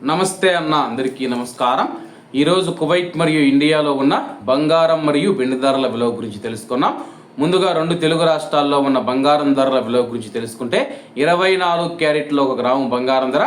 నమస్తే అన్న, అందరికీ నమస్కారం. ఈరోజు కువైట్ మరియు ఇండియాలో ఉన్న బంగారం మరియు వెండి ధరల విలువ గురించి తెలుసుకున్నాం. ముందుగా రెండు తెలుగు రాష్ట్రాల్లో ఉన్న బంగారం ధరల విలువ గురించి తెలుసుకుంటే 24 క్యారెట్లో ఒక గ్రాము బంగారం ధర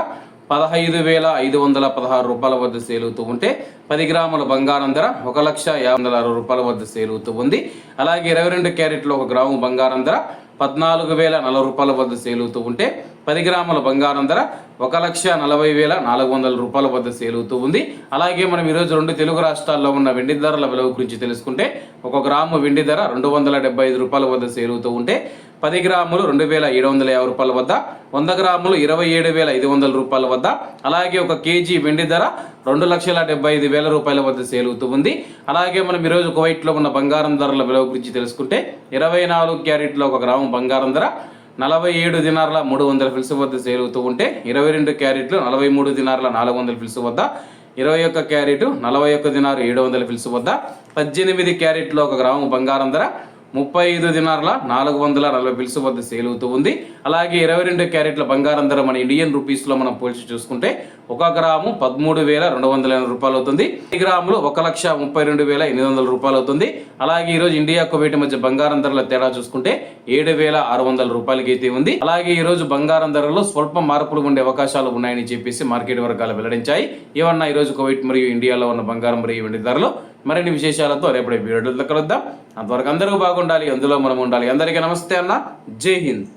15,516 రూపాయల వద్ద సేల్ అవుతూ ఉంటే 10 గ్రాముల బంగారం ధర 1,50,60 రూపాయల వద్ద సేల్ అవుతూ ఉంది. అలాగే 22 క్యారెట్లో ఒక గ్రాము బంగారం ధర 14,040 రూపాయల వద్ద సేల్ అవుతూ ఉంటే 10 గ్రాముల బంగారం ధర 1,40,400 రూపాయల వద్ద సేల్ అవుతూ ఉంది. అలాగే మనం ఈరోజు రెండు తెలుగు రాష్ట్రాల్లో ఉన్న వెండి ధరల విలువ గురించి తెలుసుకుంటే ఒక గ్రాము వెండి ధర 275 రూపాయల వద్ద సేల్ అవుతూ ఉంటే 10 గ్రాములు 2,750 రూపాయల వద్ద, 100 గ్రాములు 27,500 రూపాయల వద్ద, అలాగే ఒక కేజీ వెండి ధర 2,75,000 రూపాయల వద్ద సేల్ అవుతూ ఉంది. అలాగే మనం ఈరోజు కువైట్లో ఉన్న బంగారం ధరల విలువ గురించి తెలుసుకుంటే 24 క్యారెట్లో ఒక గ్రాము బంగారం ధర 47 దినార్ల 300 ఫిల్స్ వద్ద సేల్ అవుతూ ఉంటే 22 క్యారెట్లు 43 దినార్ల 400 ఫిల్స్ వద్ద, 21 క్యారెట్ 41 దినారు 700 ఫిల్స్ వద్ద, 18 క్యారెట్లో ఒక గ్రాము బంగారం ధర 35 దినార్ల 440 ఫిల్స్ వద్ద సేల్ అవుతూ ఉంది. అలాగే 22 క్యారెట్ల బంగారం ధర మన ఇండియన్ రూపీస్లో మనం పోల్చి చూసుకుంటే 1 గ్రాము 13,280 రూపాయలు అవుతుంది. 10 గ్రాములు 1,32,800 రూపాయలు అవుతుంది. అలాగే ఈరోజు ఇండియా కువైట్ మధ్య బంగారం ధరల తేడా చూసుకుంటే 7,600 రూపాయలకి అయితే ఉంది. అలాగే ఈరోజు బంగారం ధరలో స్వల్ప మార్పులు ఉండే అవకాశాలు ఉన్నాయని చెప్పేసి మార్కెట్ వర్గాలు వెల్లడించాయి. ఏమన్నా ఈరోజు కువైట్ మరియు ఇండియాలో ఉన్న బంగారం మరియు వెండి ధరలు మరిన్ని విశేషాలతో రేపటి వీడియోలో కలుద్దాం. అంతవరకు అందరూ బాగుండాలి, అందులో మనం ఉండాలి. అందరికీ నమస్తే అన్న, జై హింద్.